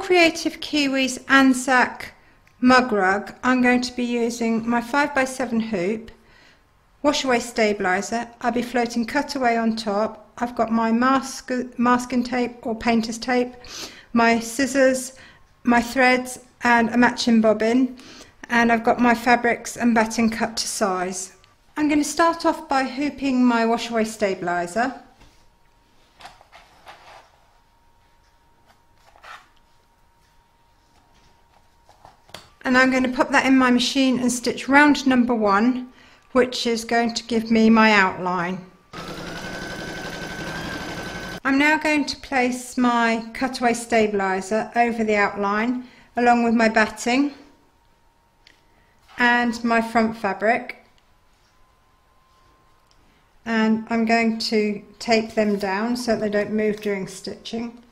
Kreative Kiwi's Anzac mug rug, I'm going to be using my 5x7 hoop, wash away stabiliser. I'll be floating cutaway on top. I've got my masking tape or painter's tape, my scissors, my threads and a matching bobbin, and I've got my fabrics and batting cut to size. I'm going to start off by hooping my wash away stabiliser. And I'm going to pop that in my machine and stitch round number 1, which is going to give me my outline. I'm now going to place my cutaway stabiliser over the outline along with my batting and my front fabric, and I'm going to tape them down so that they don't move during stitching.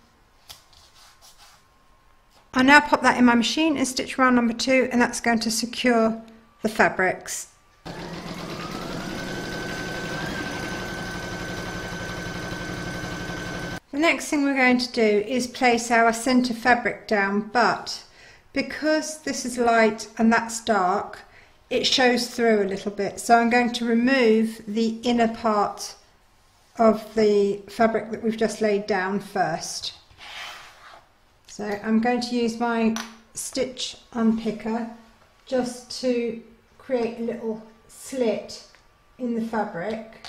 I now pop that in my machine and stitch round number 2, and that's going to secure the fabrics. The next thing we're going to do is place our centre fabric down, but because this is light and that's dark, it shows through a little bit, so I'm going to remove the inner part of the fabric that we've just laid down first. So I'm going to use my stitch unpicker just to create a little slit in the fabric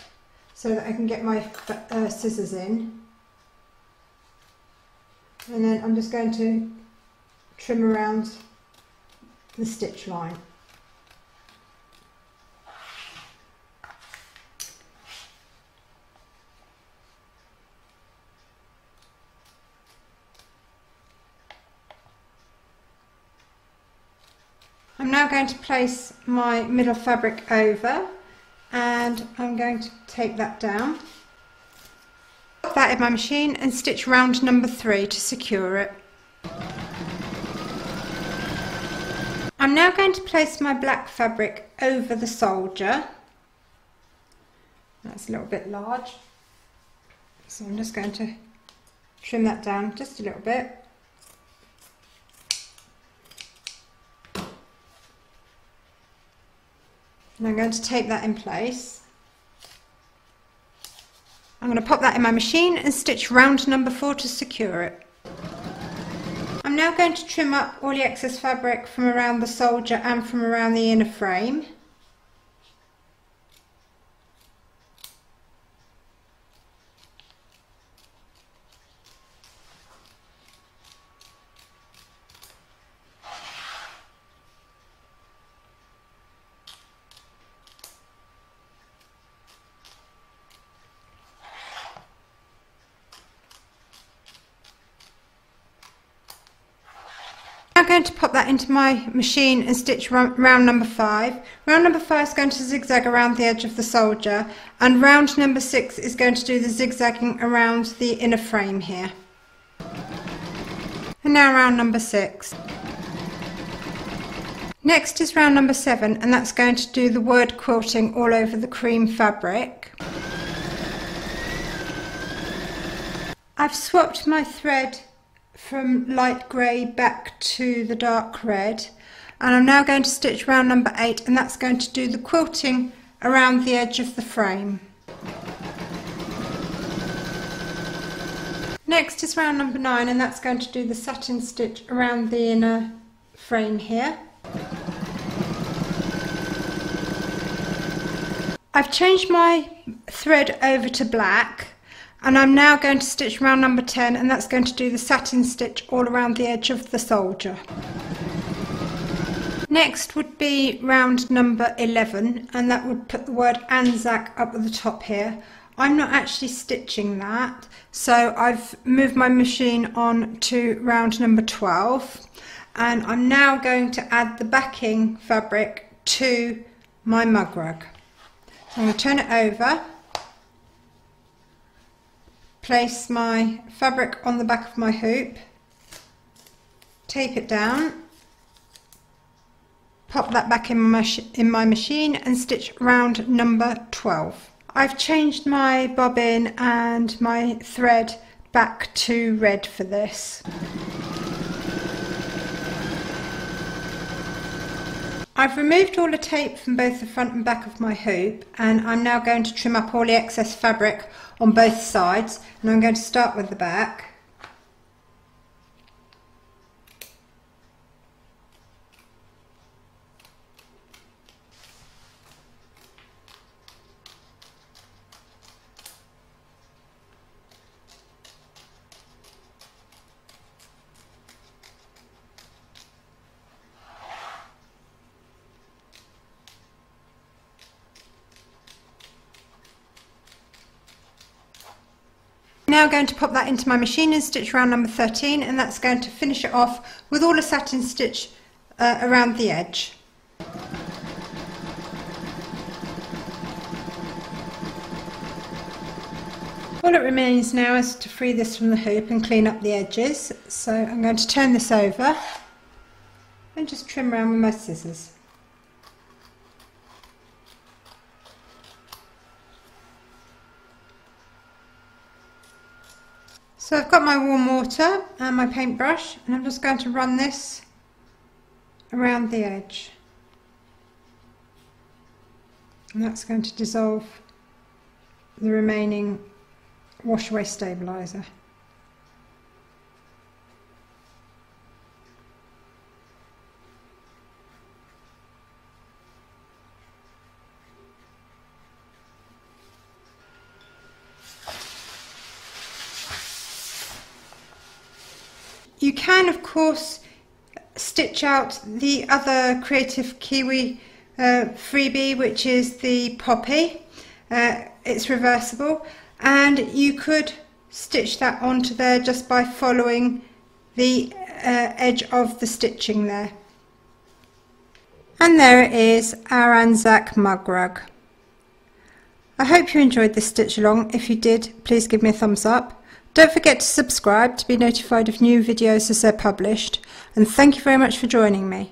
so that I can get my scissors in. And then I'm just going to trim around the stitch line. I'm now going to place my middle fabric over, and I'm going to tape that down. Put that in my machine and stitch round number 3 to secure it. I'm now going to place my black fabric over the soldier. That's a little bit large, so I'm just going to trim that down just a little bit. And I'm going to tape that in place. I'm going to pop that in my machine and stitch round number 4 to secure it. I'm now going to trim up all the excess fabric from around the soldier and from around the inner frame. I'm going to pop that into my machine and stitch round number 5. Round number 5 is going to zigzag around the edge of the soldier, and round number 6 is going to do the zigzagging around the inner frame here. And now round number 6. Next is round number 7, and that's going to do the word quilting all over the cream fabric. I've swapped my thread from light grey back to the dark red, and I'm now going to stitch round number 8, and that's going to do the quilting around the edge of the frame. Next is round number 9, and that's going to do the satin stitch around the inner frame here. I've changed my thread over to black, and I'm now going to stitch round number 10, and that's going to do the satin stitch all around the edge of the soldier. Next would be round number 11, and that would put the word Anzac up at the top here. I'm not actually stitching that, so I've moved my machine on to round number 12, and I'm now going to add the backing fabric to my mug rug. So I'm going to turn it over, place my fabric on the back of my hoop, tape it down, pop that back in my machine and stitch round number 12. I've changed my bobbin and my thread back to red for this. I've removed all the tape from both the front and back of my hoop, and I'm now going to trim up all the excess fabric on both sides, and I'm going to start with the back. Now going to pop that into my machine and stitch round number 13, and that's going to finish it off with all the satin stitch around the edge. All it remains now is to free this from the hoop and clean up the edges, so I'm going to turn this over and just trim around with my scissors. So I've got my warm water and my paintbrush, and I'm just going to run this around the edge, and that's going to dissolve the remaining wash away stabiliser. You can, of course, stitch out the other Kreative Kiwi freebie, which is the poppy. It's reversible, and you could stitch that onto there just by following the edge of the stitching there. And there it is, our Anzac mug rug. I hope you enjoyed this stitch along. If you did, please give me a thumbs up. Don't forget to subscribe to be notified of new videos as they're published, and thank you very much for joining me.